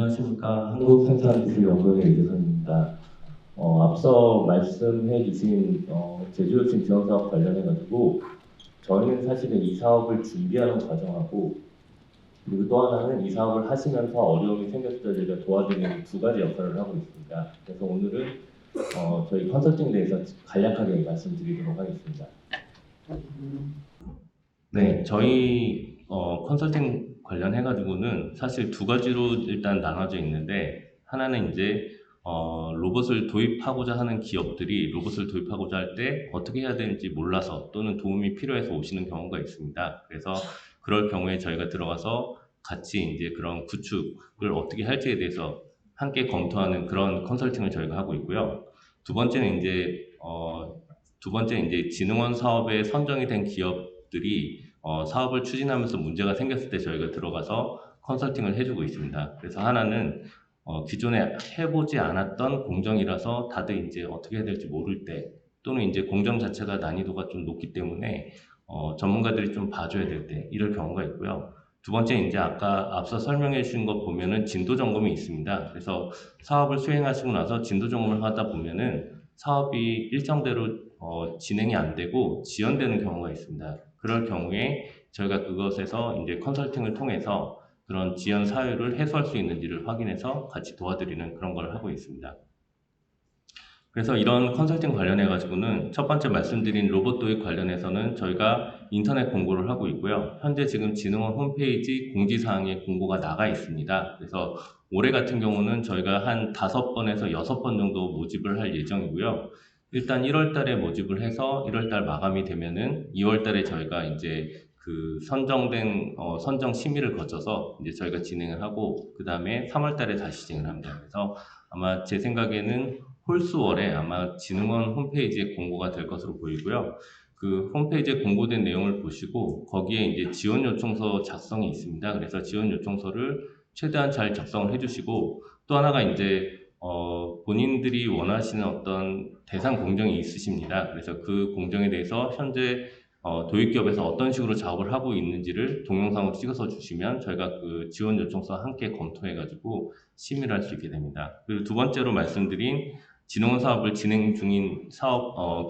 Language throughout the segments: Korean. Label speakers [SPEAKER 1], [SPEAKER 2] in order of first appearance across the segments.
[SPEAKER 1] 안녕하십니까. 한국생산기술연구원의 이재선입니다. 앞서 말씀해 주신 제조혁신 지원사업 관련해가지고 저희는 사실은 이 사업을 준비하는 과정하고 그리고 또 하나는 이 사업을 하시면서 어려움이 생겼을 때 저희가 도와드리는 두 가지 역할을 하고 있습니다. 그래서 오늘은 저희 컨설팅에 대해서 간략하게 말씀드리도록 하겠습니다. 네, 저희 컨설팅 관련해가지고는 사실 두 가지로 일단 나눠져 있는데 하나는 이제 로봇을 도입하고자 하는 기업들이 로봇을 도입하고자 할 때 어떻게 해야 되는지 몰라서 또는 도움이 필요해서 오시는 경우가 있습니다. 그래서 그럴 경우에 저희가 들어가서 같이 이제 그런 구축을 어떻게 할지에 대해서 함께 검토하는 그런 컨설팅을 저희가 하고 있고요. 두 번째는 이제 진흥원 사업에 선정이 된 기업들이 사업을 추진하면서 문제가 생겼을 때 저희가 들어가서 컨설팅을 해주고 있습니다. 그래서 하나는 기존에 해보지 않았던 공정이라서 다들 이제 어떻게 해야 될지 모를 때 또는 이제 공정 자체가 난이도가 좀 높기 때문에 전문가들이 좀 봐줘야 될 때 이럴 경우가 있고요. 두 번째 이제 아까 앞서 설명해 주신 거 보면은 진도 점검이 있습니다. 그래서 사업을 수행하시고 나서 진도 점검을 하다 보면은 사업이 일정대로 진행이 안 되고 지연되는 경우가 있습니다. 그럴 경우에 저희가 그것에서 이제 컨설팅을 통해서 그런 지연 사유를 해소할 수 있는지를 확인해서 같이 도와드리는 그런 걸 하고 있습니다. 그래서 이런 컨설팅 관련해 가지고는 첫 번째 말씀드린 로봇 도입 관련해서는 저희가 인터넷 공고를 하고 있고요. 현재 지금 진흥원 홈페이지 공지사항에 공고가 나가 있습니다. 그래서 올해 같은 경우는 저희가 한 5번에서 6번 정도 모집을 할 예정이고요. 일단 1월 달에 모집을 해서 1월 달 마감이 되면은 2월 달에 저희가 이제 그 선정된 선정 심의를 거쳐서 이제 저희가 진행을 하고 그 다음에 3월 달에 다시 진행을 합니다. 그래서 아마 제 생각에는 홀수월에 아마 진흥원 홈페이지에 공고가 될 것으로 보이고요. 그 홈페이지에 공고된 내용을 보시고 거기에 이제 지원 요청서 작성이 있습니다. 그래서 지원 요청서를 최대한 잘 작성을 해주시고 또 하나가 이제 본인들이 원하시는 어떤 대상 공정이 있으십니다. 그래서 그 공정에 대해서 현재 도입기업에서 어떤 식으로 작업을 하고 있는지를 동영상으로 찍어서 주시면 저희가 그 지원 요청서 함께 검토해가지고 심의를 할 수 있게 됩니다. 그리고 두 번째로 말씀드린 진흥원 사업을 진행 중인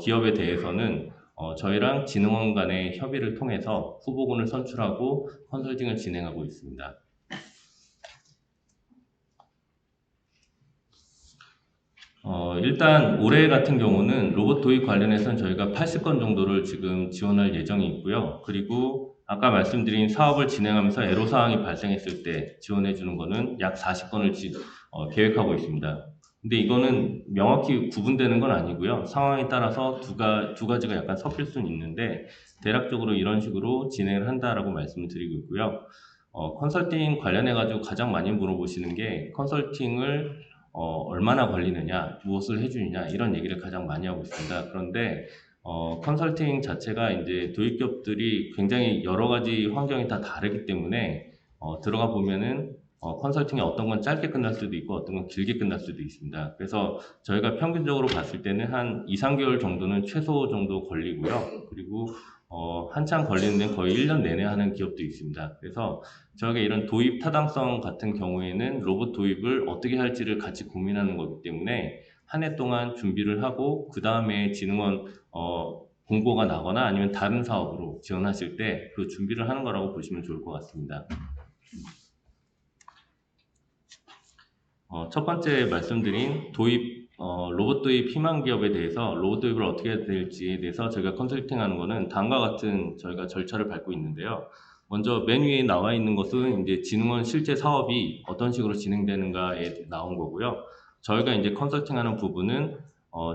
[SPEAKER 1] 기업에 대해서는 저희랑 진흥원 간의 협의를 통해서 후보군을 선출하고 컨설팅을 진행하고 있습니다. 일단 올해 같은 경우는 로봇 도입 관련해서는 저희가 80건 정도를 지금 지원할 예정이 있고요. 그리고 아까 말씀드린 사업을 진행하면서 애로사항이 발생했을 때 지원해주는 거는 약 40건을 계획하고 있습니다. 근데 이거는 명확히 구분되는 건 아니고요. 상황에 따라서 두 가지가 약간 섞일 수는 있는데 대략적으로 이런 식으로 진행을 한다라고 말씀을 드리고 있고요. 컨설팅 관련해가지고 가장 많이 물어보시는 게 컨설팅을 얼마나 걸리느냐, 무엇을 해주느냐 이런 얘기를 가장 많이 하고 있습니다. 그런데 컨설팅 자체가 이제 도입기업들이 굉장히 여러 가지 환경이 다 다르기 때문에 들어가 보면은 컨설팅이 어떤 건 짧게 끝날 수도 있고 어떤 건 길게 끝날 수도 있습니다. 그래서 저희가 평균적으로 봤을 때는 한 2, 3개월 정도는 최소 정도 걸리고요. 그리고 한참 걸리는 데는 거의 1년 내내 하는 기업도 있습니다. 그래서 저희가 이런 도입 타당성 같은 경우에는 로봇 도입을 어떻게 할지를 같이 고민하는 거기 때문에 한 해 동안 준비를 하고 그 다음에 진흥원 공고가 나거나 아니면 다른 사업으로 지원하실 때 그 준비를 하는 거라고 보시면 좋을 것 같습니다. 첫 번째 말씀드린 로봇 도입 희망 기업에 대해서 로봇 도입을 어떻게 해야 될지에 대해서 저희가 컨설팅하는 거는 다음과 같은 저희가 절차를 밟고 있는데요. 먼저 맨 위에 나와 있는 것은 이제 진흥원 실제 사업이 어떤 식으로 진행되는가에 나온 거고요. 저희가 이제 컨설팅하는 부분은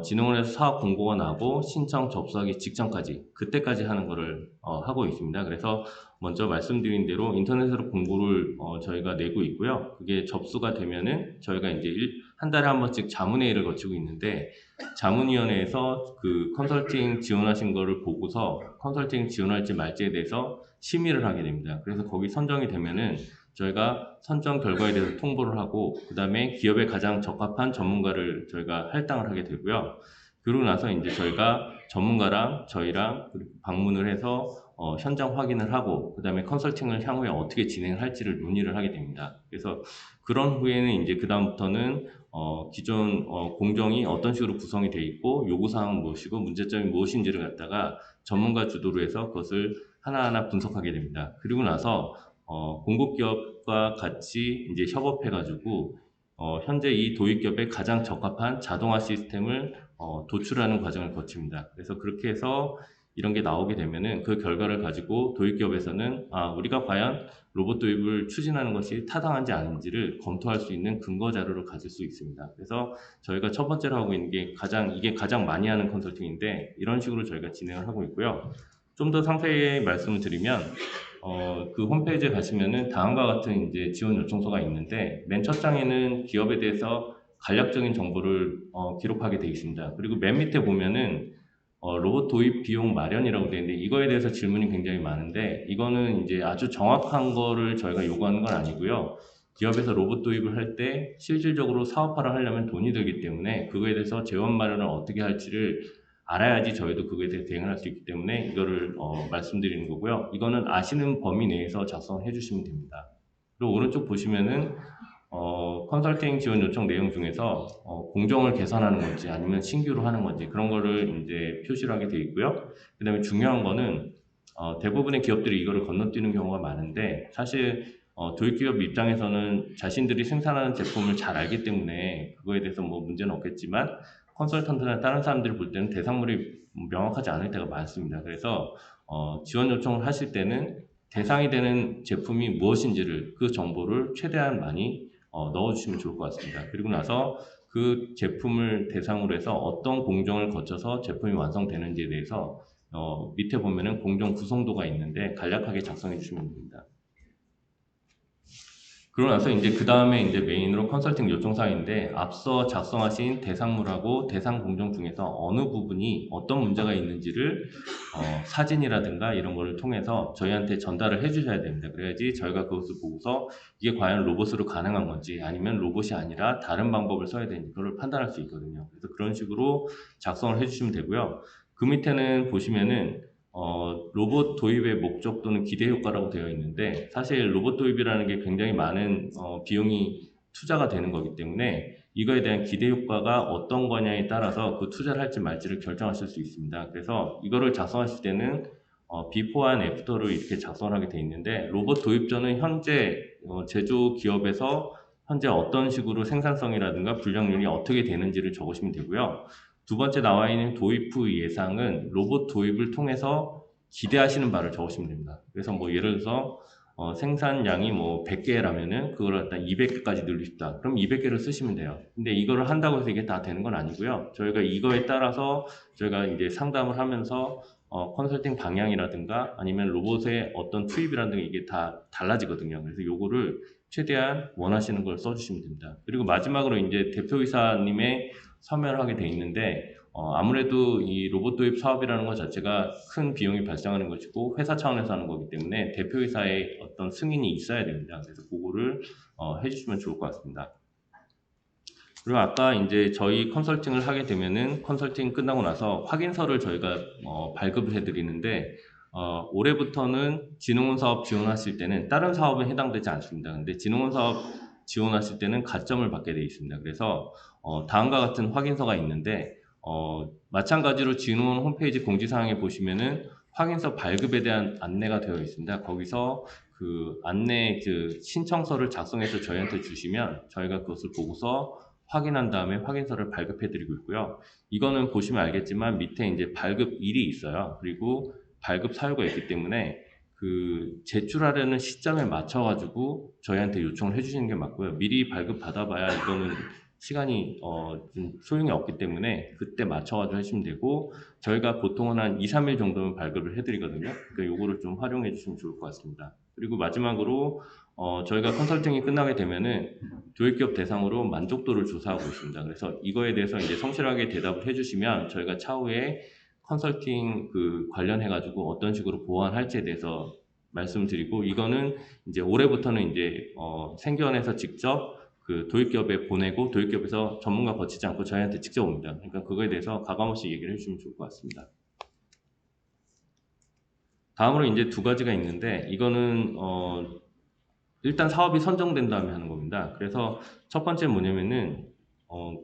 [SPEAKER 1] 진흥원에서 사업 공고가 나고 신청 접수하기 직전까지 그때까지 하는 거를 하고 있습니다. 그래서 먼저 말씀드린 대로 인터넷으로 공고를 저희가 내고 있고요. 그게 접수가 되면은 저희가 이제 한 달에 한 번씩 자문회의를 거치고 있는데 자문위원회에서 그 컨설팅 지원하신 거를 보고서 컨설팅 지원할지 말지에 대해서 심의를 하게 됩니다. 그래서 거기 선정이 되면은 저희가 선정 결과에 대해서 통보를 하고 그 다음에 기업에 가장 적합한 전문가를 저희가 할당을 하게 되고요. 그러고 나서 이제 저희가 전문가랑 저희랑 방문을 해서 현장 확인을 하고 그다음에 컨설팅을 향후에 어떻게 진행을 할지를 논의를 하게 됩니다. 그래서 그런 후에는 이제 그다음부터는 기존 공정이 어떤 식으로 구성이 돼 있고 요구사항은 무엇이고 문제점이 무엇인지를 갖다가 전문가 주도로 해서 그것을 하나하나 분석하게 됩니다. 그리고 나서 공급기업과 같이 이제 협업해가지고 현재 이 도입기업에 가장 적합한 자동화 시스템을 도출하는 과정을 거칩니다. 그래서 그렇게 해서 이런 게 나오게 되면은 그 결과를 가지고 도입기업에서는 우리가 과연 로봇 도입을 추진하는 것이 타당한지 아닌지를 검토할 수 있는 근거 자료를 가질 수 있습니다. 그래서 저희가 첫 번째로 하고 있는 게 이게 가장 많이 하는 컨설팅인데 이런 식으로 저희가 진행을 하고 있고요. 좀 더 상세히 말씀을 드리면 그 홈페이지에 가시면은 다음과 같은 이제 지원 요청서가 있는데 맨 첫 장에는 기업에 대해서 간략적인 정보를 기록하게 되어 있습니다. 그리고 맨 밑에 보면은 로봇 도입 비용 마련이라고 되어 있는데 이거에 대해서 질문이 굉장히 많은데 이거는 이제 아주 정확한 거를 저희가 요구하는 건 아니고요. 기업에서 로봇 도입을 할 때 실질적으로 사업화를 하려면 돈이 들기 때문에 그거에 대해서 재원 마련을 어떻게 할지를 알아야지 저희도 그거에 대해 대응을 할 수 있기 때문에 이거를 말씀드리는 거고요. 이거는 아시는 범위 내에서 작성해 주시면 됩니다. 그리고 오른쪽 보시면은 컨설팅 지원 요청 내용 중에서 공정을 개선하는 건지 아니면 신규로 하는 건지 그런 거를 이제 표시를 하게 되어 있고요. 그 다음에 중요한 거는 대부분의 기업들이 이거를 건너뛰는 경우가 많은데 사실 도입기업 입장에서는 자신들이 생산하는 제품을 잘 알기 때문에 그거에 대해서 뭐 문제는 없겠지만 컨설턴트나 다른 사람들이 볼 때는 대상물이 명확하지 않을 때가 많습니다. 그래서 지원 요청을 하실 때는 대상이 되는 제품이 무엇인지를 그 정보를 최대한 많이 넣어주시면 좋을 것 같습니다. 그리고 나서 그 제품을 대상으로 해서 어떤 공정을 거쳐서 제품이 완성되는지에 대해서 밑에 보면은 공정 구성도가 있는데 간략하게 작성해 주시면 됩니다. 그러고 나서 이제 그 다음에 이제 메인으로 컨설팅 요청사항인데 앞서 작성하신 대상물하고 대상 공정 중에서 어느 부분이 어떤 문제가 있는지를 사진이라든가 이런 거를 통해서 저희한테 전달을 해주셔야 됩니다. 그래야지 저희가 그것을 보고서 이게 과연 로봇으로 가능한 건지 아니면 로봇이 아니라 다른 방법을 써야 되는지 그걸 판단할 수 있거든요. 그래서 그런 식으로 작성을 해주시면 되고요. 그 밑에는 보시면은 로봇 도입의 목적 또는 기대 효과라고 되어 있는데 사실 로봇 도입이라는 게 굉장히 많은 비용이 투자가 되는 거기 때문에 이거에 대한 기대 효과가 어떤 거냐에 따라서 그 투자를 할지 말지를 결정하실 수 있습니다. 그래서 이거를 작성하실 때는 비포 앤 애프터를 이렇게 작성을 하게 되어 있는데 로봇 도입 전은 현재 제조 기업에서 현재 어떤 식으로 생산성이라든가 불량률이 어떻게 되는지를 적으시면 되고요. 두 번째 나와 있는 도입 후 예상은 로봇 도입을 통해서 기대하시는 바를 적으시면 됩니다. 그래서 뭐 예를 들어서 생산량이 뭐 100개라면은 그걸 갖다 200개까지 늘리고 싶다. 그럼 200개를 쓰시면 돼요. 근데 이거를 한다고 해서 이게 다 되는 건 아니고요. 저희가 이거에 따라서 저희가 이제 상담을 하면서 컨설팅 방향이라든가 아니면 로봇의 어떤 투입이라든가 이게 다 달라지거든요. 그래서 요거를 최대한 원하시는 걸 써주시면 됩니다. 그리고 마지막으로 이제 대표이사님의 서명을 하게 돼 있는데 아무래도 이 로봇 도입 사업이라는 것 자체가 큰 비용이 발생하는 것이고 회사 차원에서 하는 거기 때문에 대표이사의 어떤 승인이 있어야 됩니다. 그래서 그거를 해주시면 좋을 것 같습니다. 그리고 아까 이제 저희 컨설팅을 하게 되면은 컨설팅 끝나고 나서 확인서를 저희가 발급을 해드리는데 올해부터는 진흥원 사업 지원하실 때는 다른 사업에 해당되지 않습니다. 근데 진흥원 사업 지원하실 때는 가점을 받게 되어 있습니다. 그래서 다음과 같은 확인서가 있는데 마찬가지로 진흥원 홈페이지 공지사항에 보시면은 확인서 발급에 대한 안내가 되어 있습니다. 거기서 그 안내 그 신청서를 작성해서 저희한테 주시면 저희가 그것을 보고서 확인한 다음에 확인서를 발급해드리고 있고요. 이거는 보시면 알겠지만 밑에 이제 발급일이 있어요. 그리고 발급 사유가 있기 때문에 그 제출하려는 시점에 맞춰가지고 저희한테 요청을 해주시는 게 맞고요. 미리 발급 받아봐야 이거는 시간이 좀 소용이 없기 때문에 그때 맞춰가지고 하시면 되고 저희가 보통은 한 2, 3일 정도는 발급을 해드리거든요. 그러니까 요거를 좀 활용해 주시면 좋을 것 같습니다. 그리고 마지막으로 저희가 컨설팅이 끝나게 되면은 교육기업 대상으로 만족도를 조사하고 있습니다. 그래서 이거에 대해서 이제 성실하게 대답을 해주시면 저희가 차후에 컨설팅 그 관련해가지고 어떤 식으로 보완할지에 대해서 말씀드리고 이거는 이제 올해부터는 이제 생기원에서 직접 그 도입기업에 보내고 도입기업에서 전문가 거치지 않고 저희한테 직접 옵니다. 그러니까 그거에 대해서 가감없이 얘기를 해주시면 좋을 것 같습니다. 다음으로 이제 두 가지가 있는데 이거는 일단 사업이 선정된 다음에 하는 겁니다. 그래서 첫 번째 뭐냐면은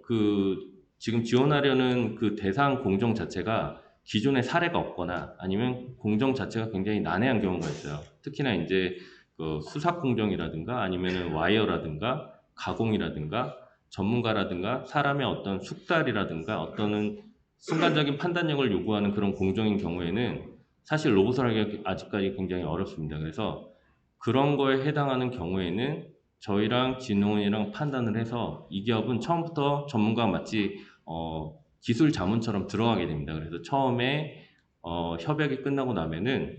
[SPEAKER 1] 그 지금 지원하려는 그 대상 공정 자체가 기존에 사례가 없거나 아니면 공정 자체가 굉장히 난해한 경우가 있어요. 특히나 이제 그 수삭 공정이라든가 아니면은 와이어라든가 가공이라든가 전문가라든가 사람의 어떤 숙달이라든가 어떤 순간적인 판단력을 요구하는 그런 공정인 경우에는 사실 로봇을 하기가 아직까지 굉장히 어렵습니다. 그래서 그런 거에 해당하는 경우에는 저희랑 진흥원이랑 판단을 해서 이 기업은 처음부터 전문가 마치 기술 자문처럼 들어가게 됩니다. 그래서 처음에 협약이 끝나고 나면은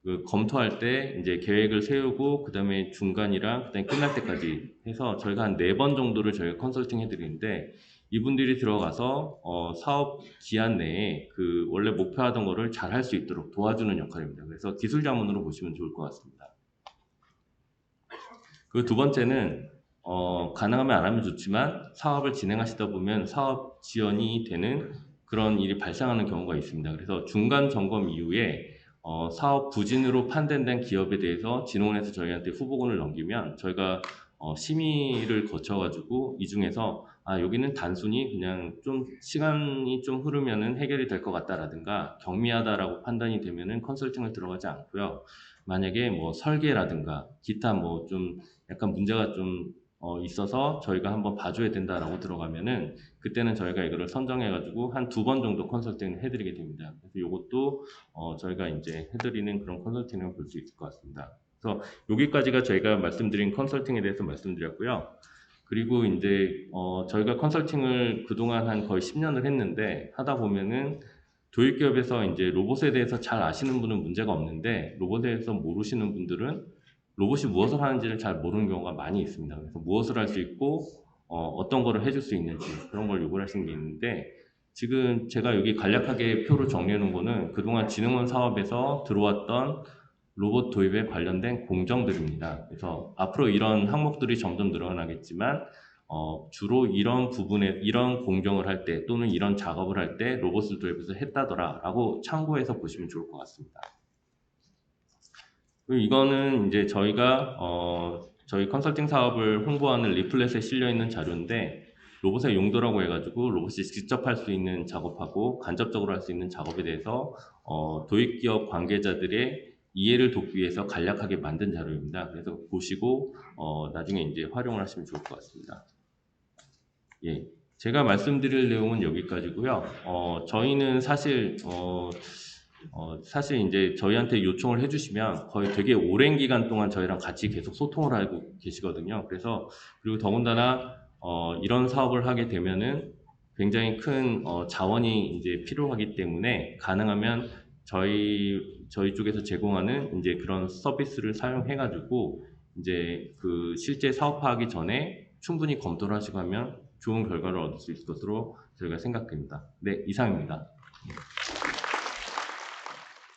[SPEAKER 1] 그 검토할 때 이제 계획을 세우고 그다음에 중간이랑 그다음에 끝날 때까지 해서 저희가 한 4번 정도를 저희가 컨설팅 해드리는데 이분들이 들어가서 사업 기한 내에 그 원래 목표하던 거를 잘 할 수 있도록 도와주는 역할입니다. 그래서 기술 자문으로 보시면 좋을 것 같습니다. 그 두 번째는 가능하면 안 하면 좋지만 사업을 진행하시다 보면 사업 지연이 되는 그런 일이 발생하는 경우가 있습니다. 그래서 중간 점검 이후에 사업 부진으로 판단된 기업에 대해서 진흥원에서 저희한테 후보군을 넘기면 저희가 심의를 거쳐가지고 이 중에서 여기는 단순히 그냥 좀 시간이 좀 흐르면은 해결이 될 것 같다라든가 경미하다라고 판단이 되면은 컨설팅을 들어가지 않고요. 만약에 뭐 설계라든가 기타 뭐 좀 약간 문제가 좀 있어서 저희가 한번 봐줘야 된다라고 들어가면은 그때는 저희가 이거를 선정해가지고 한 2번 정도 컨설팅을 해드리게 됩니다. 그래서 이것도 저희가 이제 해드리는 그런 컨설팅을 볼 수 있을 것 같습니다. 그래서 여기까지가 저희가 말씀드린 컨설팅에 대해서 말씀드렸고요. 그리고 이제 저희가 컨설팅을 그동안 한 거의 10년을 했는데 하다 보면은 도입기업에서 이제 로봇에 대해서 잘 아시는 분은 문제가 없는데 로봇에 대해서 모르시는 분들은 로봇이 무엇을 하는지를 잘 모르는 경우가 많이 있습니다. 그래서 무엇을 할 수 있고 어떤 거를 해줄 수 있는지 그런 걸 요구를 하시는 게 있는데 지금 제가 여기 간략하게 표로 정리해 놓은 거는 그동안 진흥원 사업에서 들어왔던 로봇 도입에 관련된 공정들입니다. 그래서 앞으로 이런 항목들이 점점 늘어나겠지만 주로 이런 부분에 이런 공정을 할 때 또는 이런 작업을 할 때 로봇을 도입해서 했다더라라고 참고해서 보시면 좋을 것 같습니다. 그리고 이거는 이제 저희가 저희 컨설팅 사업을 홍보하는 리플렛에 실려 있는 자료인데 로봇의 용도라고 해가지고 로봇이 직접 할 수 있는 작업하고 간접적으로 할 수 있는 작업에 대해서 도입기업 관계자들의 이해를 돕기 위해서 간략하게 만든 자료입니다. 그래서 보시고 나중에 이제 활용을 하시면 좋을 것 같습니다. 예, 제가 말씀드릴 내용은 여기까지고요. 저희는 사실 사실 이제 저희한테 요청을 해주시면 거의 되게 오랜 기간 동안 저희랑 같이 계속 소통을 하고 계시거든요. 그래서 그리고 더군다나 이런 사업을 하게 되면은 굉장히 큰 자원이 이제 필요하기 때문에 가능하면 저희 쪽에서 제공하는 이제 그런 서비스를 사용해가지고 이제 그 실제 사업화하기 전에 충분히 검토를 하시고 하면 좋은 결과를 얻을 수 있을 것으로 저희가 생각됩니다. 네, 이상입니다.